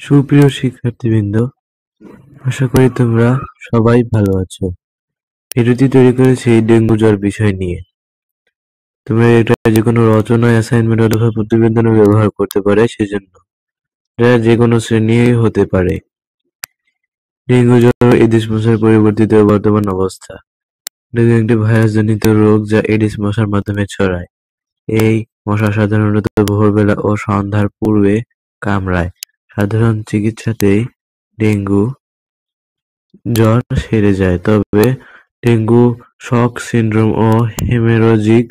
সুপ্রিয় শিক্ষার্থীবৃন্দ, আশা করি তোমরা সবাই ভালো আছো। ভিডিওটি তৈরি করেছি ডেঙ্গু জ্বর বিষয় নিয়ে। তোমরা এটা যে কোনো রচনা, অ্যাসাইনমেন্ট অথবা প্রতিবেদনে ব্যবহার করতে পারে, সেজন্য এটা যে কোনো শ্রেণী হতে পারে। ডেঙ্গু জ্বর এডিস মশার পরিবর্তিত বর্তমান অবস্থা। ডেঙ্গু একটি ভাইরাসজনিত রোগ যা এডিস মশার মাধ্যমে ছড়ায়। এই মশা সাধারণত ভোরবেলা ও সন্ধ্যার পূর্বে কামড়ায়। সাধারণ চিকিৎসাতেই ডেঙ্গু জ্বর সেরে যায়, তবে ডেঙ্গু শক সিন্ড্রোম ও হেমোরেজিক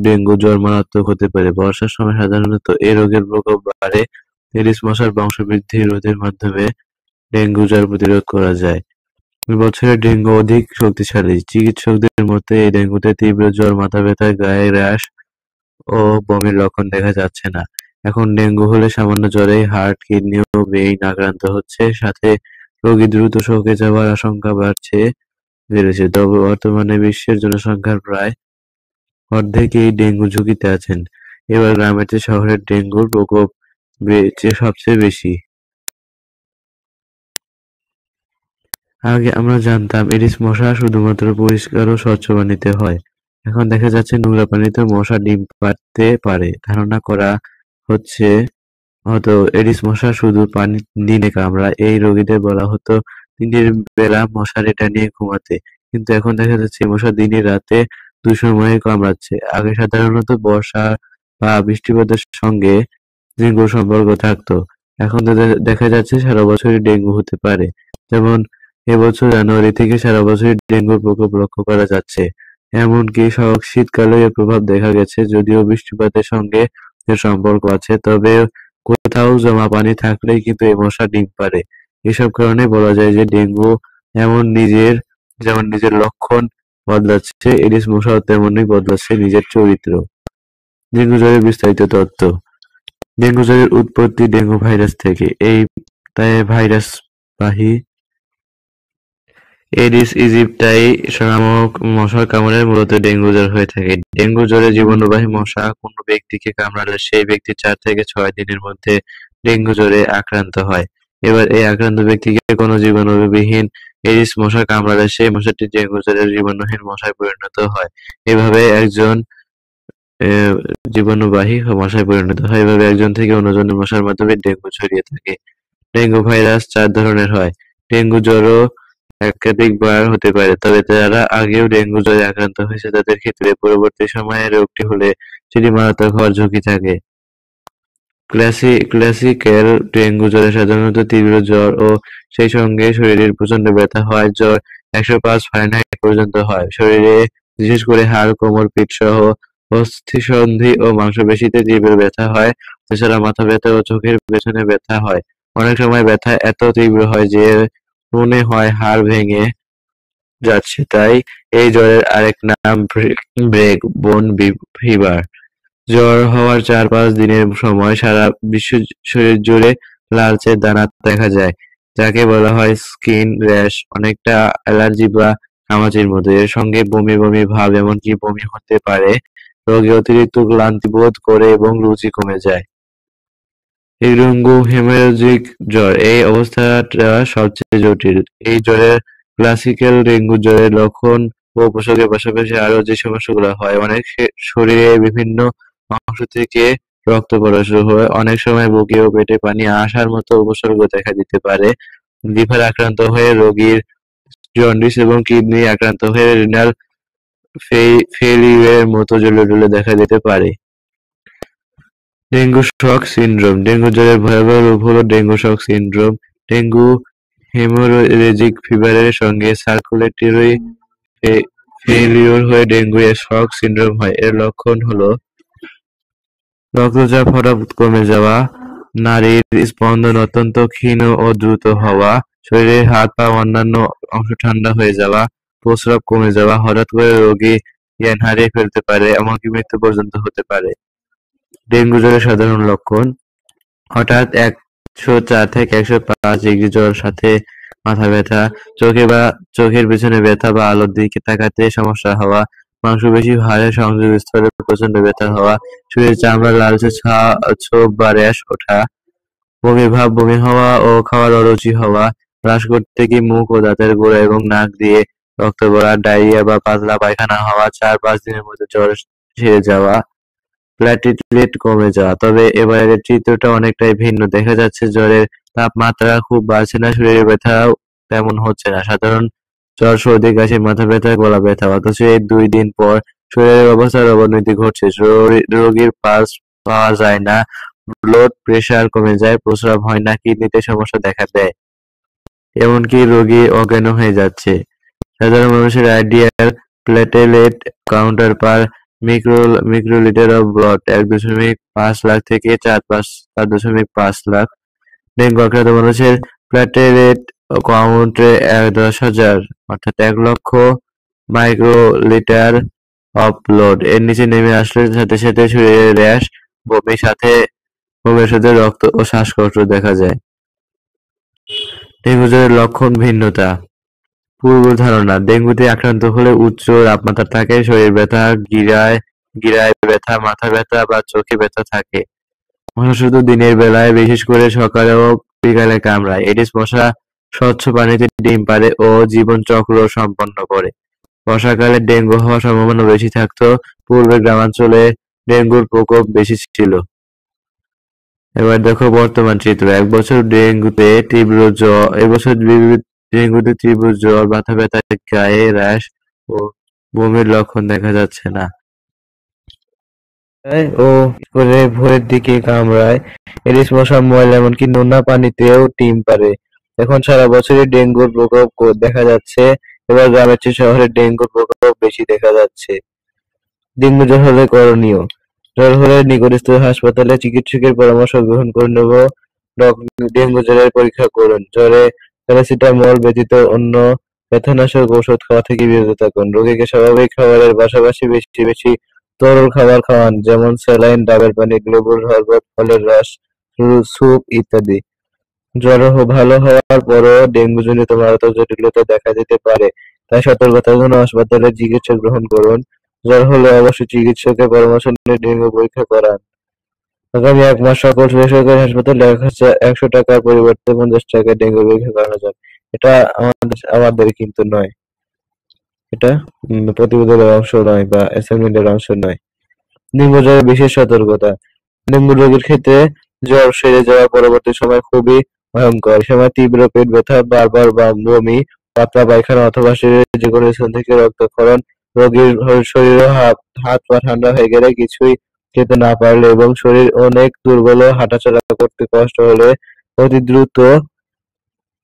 ডেঙ্গু জ্বর মারাত্মক হতে পারে। বর্ষার সময় সাধারণত এ রোগের প্রকোপ বাড়ে। এডিস মশার বংশবৃদ্ধি রোধের মাধ্যমে ডেঙ্গু জ্বর প্রতিরোধ করা যায়। বছরে ডেঙ্গু অধিক শক্তিশালী। চিকিৎসকদের মতে এই ডেঙ্গুতে তীব্র জ্বর, মাথা ব্যথা, গায়ে র্যাশ ও বমির লক্ষণ দেখা যাচ্ছে না। এখন ডেঙ্গু হলে সামান্য জ্বরেই হার্ট, কিডনি ও ব্রেইন আক্রান্ত হচ্ছে, সাথে রোগী দ্রুত শকে যাওয়ার আশঙ্কা বেড়েছে। তবে বর্তমানে বিশ্বের জনসংখ্যার প্রায় অর্ধেকই ডেঙ্গু ঝুঁকিতে আছেন। এবার গ্রামের চেয়ে শহরে ডেঙ্গুর প্রকোপ সবচেয়ে বেশি। আগে আমরা জানতাম এডিস মশা শুধুমাত্র পরিষ্কার ও স্বচ্ছ পানিতে হয়। এখন দেখা যাচ্ছে নোংরা পানিতেও মশা ডিম পাড়তে পারে। ধারণা করা হচ্ছে হতো এডিস মশা শুধু দিনে কামড়ায়। এই রোগীদের বলা হতো দিনের বেলা মশারি টানিয়ে ঘুমাতে। কিন্তু এখন দেখা যাচ্ছে মশা দিনে রাতে দুই সময়ে কামড়াচ্ছে। আগে সাধারণত বর্ষা বা বৃষ্টিপাতের সঙ্গে ডেঙ্গুর সম্পর্ক থাকতো। এখন দেখা যাচ্ছে সারা বছরই ডেঙ্গু হতে পারে। যেমন এবছর জানুয়ারি থেকে সারা বছরই ডেঙ্গুর প্রকোপ লক্ষ্য করা যাচ্ছে। এমনকি শীতকালেও এর প্রভাব দেখা গেছে। যদিও বৃষ্টিপাতের সঙ্গে এর সম্পর্ক আছে, তবে কোথাও জমা পানি থাকলেই কিন্তু এই মশা ডিম পাড়ে। এসব কারণে বলা যায় যে ডেঙ্গু যেমন নিজের লক্ষণ বদলাচ্ছে, এডিস মশাও তেমনই বদলাচ্ছে নিজের চরিত্র। ডেঙ্গু জ্বরের বিস্তারিত তথ্য। ডেঙ্গু জ্বরের উৎপত্তি ডেঙ্গু ভাইরাস থেকে। তাই ভাইরাসবাহী এডিস ইজিপ্টাই নামক মশার কামড়ে মূলত ডেঙ্গু জ্বর হয়ে থাকে। ডেঙ্গু জ্বরে জীবাণুবাহী মশা কোনো ব্যক্তিকে কামড়ালে সেই ব্যক্তি 4 থেকে 6 দিনের মধ্যে ডেঙ্গু জ্বরে আক্রান্ত হয়। এবার এই আক্রান্ত ব্যক্তিকে কোনো জীবাণুবিহীন এডিস মশা কামড়ালে সেই মশাটি ডেঙ্গু জ্বরের জীবাণুহীন মশায় পরিণত হয়। এভাবে একজন জীবাণুবাহী মশায় পরিণত হয়। এভাবে একজন থেকে অন্যজনের মশার মাধ্যমে ডেঙ্গু ছড়িয়ে থাকে। ডেঙ্গু ভাইরাস 4 ধরনের হয়। ডেঙ্গু জ্বরও একাধিকবার হতে পারে, তবে যারা আগেও ডেঙ্গু জ্বরে আক্রান্ত হয়েছে তাদের ক্ষেত্রে পরবর্তী সময়ে রোগটি হলে সেটি মারাত্মক হওয়ার ঝুঁকি থাকে। ক্লাসিক্যাল ডেঙ্গু জ্বরে সাধারণত তীব্র জ্বর ও সেই সঙ্গে শরীরের প্রচণ্ড ব্যথা হয়। জ্বর 105 ফারেনহাইট পর্যন্ত হয়। শরীরে বিশেষ করে হাড়, কোমর, পিঠ সহ অস্থিসন্ধি ও মাংসপেশিতে তীব্র ব্যথা হয়। এছাড়া মাথা ব্যথা ও চোখের পেছনে ব্যথা হয়। অনেক সময় ব্যথা এত তীব্র হয় যে মনে হয় হাড় ভেঙে যাচ্ছে। তাই এই জ্বরের আরেক নাম ব্রেক বোন ফিভার। জ্বর হওয়ার 4-5 দিনের সময় সারা শরীর জুড়ে লালচে দানা দেখা যায়, যাকে বলা হয় স্কিন র্যাশ, অনেকটা অ্যালার্জি বা ঘামাচির মতো। এর সঙ্গে বমি বমি ভাব, এমনকি বমি হতে পারে। রোগী অতিরিক্ত ক্লান্তি বোধ করে এবং রুচি কমে যায়। ডেঙ্গু হেমোরেজিক জ্বর। এই অবস্থাটা সবচেয়ে জটিল। এই জ্বরের ক্লাসিক্যাল ডেঙ্গু জ্বরের লক্ষণ ও উপসর্গের পাশাপাশি আরো যে সমস্যাগুলো হয়, অনেক শরীরে বিভিন্ন অংশ থেকে রক্ত পড়া শুরু হয়। অনেক সময় বুকে ও পেটে পানি আসার মতো উপসর্গ দেখা দিতে পারে। লিভার আক্রান্ত হয়ে রোগীর জন্ডিস এবং কিডনি আক্রান্ত হয়ে রিনাল ফেইলিউরের মতো জ্বলে দেখা দিতে পারে। Dengue shock syndrome. ডেঙ্গু জ্বরের ভয়াবহ রূপ হলো dengue shock syndrome. Dengue haemorrhagic ফিভারের সঙ্গে সার্কুলেটরি ফেইলিউর হয়ে ডেঙ্গু শক সিন্ড্রোম হয়। এর লক্ষণ হলো রক্তচাপ হঠাৎ কমে যাওয়া, নাড়ির স্পন্দন অত্যন্ত ক্ষীণ ও দ্রুত হওয়া, শরীরের হাত পা অন্যান্য অংশ ঠান্ডা হয়ে যাওয়া, প্রস্রাব কমে যাওয়া, হঠাৎ করে রোগী জ্ঞান হারিয়ে ফেলতে পারে, এমনকি মৃত্যু পর্যন্ত হতে পারে। ডেঙ্গু জ্বরের সাধারণ লক্ষণ: হঠাৎ 104 থেকে 105 ডিগ্রি জ্বর, সাথে মাথা ব্যথা, চোখের পেছনে ব্যথা বা আলোর দিকে তাকাতে সমস্যা হওয়া, মাংসপেশি হাড়ের সংযোগস্থলে প্রচণ্ড ব্যথা হওয়া, শরীরের চামড়া লালচে ছোপ বা র্যাশ ওঠা, বমি ভাব, বমি হওয়া ও খাওয়ার অরুচি হওয়া, ব্রাশ করতে গিয়ে মুখ ও দাঁতের গোড়া এবং নাক দিয়ে রক্ত পড়া, ডায়রিয়া বা পাতলা পায়খানা হওয়া, 4-5 দিনের মধ্যে জ্বর সেরে যাওয়া, প্লেটলেট কমে যাওয়া। তবে এবারের চিত্রটা অনেকটাই ভিন্ন। দেখা যাচ্ছে জ্বরের তাপমাত্রা খুব বাড়ছে না, শরীরে ব্যথাও তেমন হচ্ছে না। সাধারণ জ্বর, সর্দি, কাশি, মাথা ব্যথা, গলা ব্যথা। অথচ এর 2 দিন পর শরীরের অবস্থার অবনতি ঘটছে। রোগীর পালস পাওয়া যায় না, ব্লাড প্রেশার কমে যায়, প্রস্রাব হয় না, কিডনিতে সমস্যা দেখা দেয়। এমনকি রোগী অজ্ঞান হয়ে যাচ্ছে। সাধারণ মানুষের ideal platelet counter per microlitre of blood 1.5 lakh থেকে 4.5 লাখ। ডেঙ্গু আক্রান্ত মানুষের প্লেটলেট কাউন্টে 10,000 অর্থাৎ 1 লক্ষ মাইক্রোলিটার অফ ব্লাড এর নিচে নেমে আসলে সাথে সাথে শরীরে র্যাশ, বমির সাথে রক্ত ও শ্বাসকষ্ট দেখা যায়। ডেঙ্গু জ্বরের লক্ষণ ভিন্নতা। পূর্ব ধারণা: ডেঙ্গুতে আক্রান্ত হলে উচ্চ তাপমাত্রা থাকে, শরীর ব্যথা, গিরায় ব্যথা, মাথা ব্যথা বা চোখে ব্যথা থাকে। মশা শুধু দিনের বেলায়, বিশেষ করে সকালে ও বিকালে কামড়ায়। এডিস মশা স্বচ্ছ পানিতে ডিম পাড়ে ও জীবনচক্র সম্পন্ন করে। বর্ষাকালে ডেঙ্গু হওয়ার সম্ভাবনা বেশি থাকতো। পূর্বে গ্রামাঞ্চলে ডেঙ্গুর প্রকোপ বেশি ছিল। এবার দেখো বর্তমান চিত্র। এবছর ডেঙ্গুতে তীব্র জ্বর, মাথা ব্যথা, গায়ে র্যাশ ও বমির লক্ষণ দেখা যাচ্ছে না। ও করে ভোরের দিকে কামড়ায়। এডিস মশা, ময়লা এমনকি নোনা পানিতেও ডিম পাড়ে। এখন সারা বছরই ডেঙ্গুর প্রকোপ দেখা যাচ্ছে। এবার গ্রামের চেয়ে শহরে ডেঙ্গুর প্রকোপ বেশি দেখা যাচ্ছে। ডেঙ্গু জ্বর হলে করণীয়: জ্বর হলে নিকটস্থ হাসপাতালে চিকিৎসকের পরামর্শ গ্রহণ করুন এবং ডেঙ্গু জ্বরের পরীক্ষা করুন। জ্বরে প্যারাসিটামল ব্যতীত অন্য ব্যথানাশক ঔষধ খাওয়া থেকে বিরত থাকুন। রোগীকে স্বাভাবিক খাবারের পাশাপাশি বেশি বেশি তরল খাবার খাওয়ান, যেমন স্যালাইন, ডাবের পানি, লেবুর শরবত, ফলের রস, স্যুপ ইত্যাদি। জ্বর ভালো হওয়ার পরও ডেঙ্গুজনিত মারাত্মক জটিলতা দেখা দিতে পারে, তাই সতর্কতার জন্য হাসপাতালে চিকিৎসা গ্রহণ করুন। জ্বর হলে অবশ্যই চিকিৎসকের পরামর্শ নিয়ে ডেঙ্গু পরীক্ষা করান। আগামী 1 মাস সকল বেসরকারি হাসপাতালে 100 টাকার পরিবর্তে 50 টাকায় ডেঙ্গু পরীক্ষা করানো যাবে। এটা আমাদের কিন্তু নয়। এটা প্রতিবেদনের অংশ নয় বা অ্যাসাইনমেন্টের অংশ নয়। ডেঙ্গু জ্বরের বিশেষ সতর্কতা: ডেঙ্গু রোগীর ক্ষেত্রে জ্বর সেরে যাওয়ার পরবর্তী সময় খুবই ভয়ঙ্কর। এই সময় তীব্র পেট ব্যথা, বারবার বমি, পাতলা পায়খানা অথবা শরীরের যেকোনো স্থান থেকে রক্তক্ষরণ, রোগীর শরীরে হাত পা ঠান্ডা হয়ে গেলে, কিছুই খেতে না পারলে এবং শরীর অনেক দুর্বল ও হাঁটাচলা করতে কষ্ট হলে অতি দ্রুত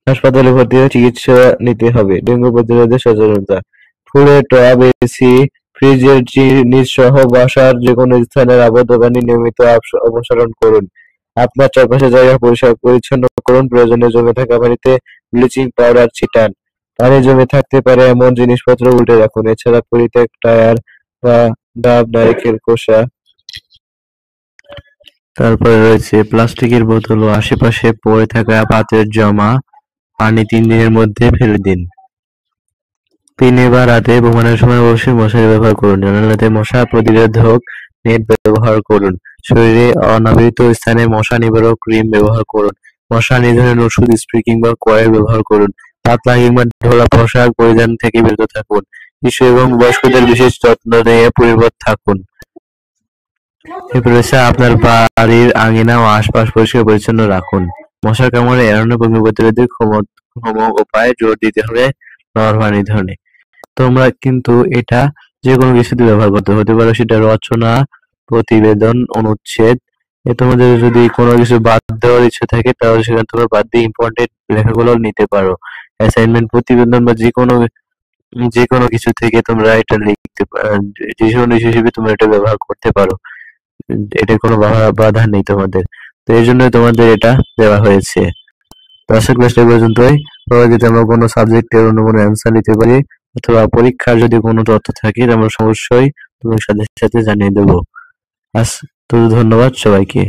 হাসপাতালে ভর্তি হয়ে চিকিৎসা নিতে হবে। ডেঙ্গু প্রতিরোধে সচেতনতা: ফুলের টব, এসি, ফ্রিজের নিচসহ বাসার যেকোনো স্থানের আবদ্ধ পানি নিয়মিত অপসারণ করুন। আপনার চারপাশের জায়গা পরিষ্কার পরিচ্ছন্ন করুন। প্রয়োজনে জমে থাকা পানিতে ব্লিচিং পাউডার ছিটান। পানি জমে থাকতে পারে এমন জিনিসপত্র উল্টে রাখুন। এছাড়া পরিত্যক্ত টায়ার বা ডাব, নারিকেল খোসা, তারপরে রয়েছে প্লাস্টিকের বোতল ও আশেপাশে পড়ে থাকা পাত্রের জমা পানি 3 দিনের মধ্যে ফেলে দিন। দিনে বা রাতে ঘুমানোর সময় অবশ্যই মশারি ব্যবহার করুন। জানালাতে মশা প্রতিরোধক নেট ব্যবহার করুন। শরীরে অনাবৃত স্থানে মশা নিবারক ক্রিম ব্যবহার করুন। মশা নিধনের ওষুধ, স্প্রে কিংবা কয়েল ব্যবহার করুন। পাতলা কিংবা ঢোলা পোশাক পরিধান থেকে বিরত থাকুন। শিশু এবং বয়স্কদের বিশেষ যত্ন নিয়ে পরিবার থাকুন। এরপর রয়েছে আপনার বাড়ির আঙিনা ও আশপাশ পরিষ্কার পরিচ্ছন্ন রাখুন। মশার কামড়ে এড়ানো বমি প্রতিরোধে উপায়ে জোর দিতে হবে নরমাল নিধনে। তোমরা কিন্তু এটা যেকোনো কিছুতে ব্যবহার করতে হতে পারে, সেটা রচনা, প্রতিবেদন, অনুচ্ছেদ। তোমাদের যদি কোনো কিছু বাদ দেওয়ার ইচ্ছে থাকে তাহলে সেখানে তোমরা বাদ দিয়ে ইম্পর্টেন্ট লেখাগুলো নিতে পারো। অ্যাসাইনমেন্ট, প্রতিবেদন বা যেকোনো কিছু থেকে তোমরা এটা লিখতে যেকোনো হিসেবে তোমরা এটা ব্যবহার করতে পারো। এটার কোনো বাধা নেই তোমাদের। তো এই জন্য তোমাদের এটা দেওয়া হয়েছে। তো আজকের ক্লাসটা পর্যন্তই। পরবর্তীতে আমরা কোনো সাবজেক্টের অন্য কোনো অ্যান্সার নিতে পারি অথবা পরীক্ষার যদি কোনো তথ্য থাকে আমরা অবশ্যই তোমার সাথে সাথে জানিয়ে দেবো। তো ধন্যবাদ সবাইকে।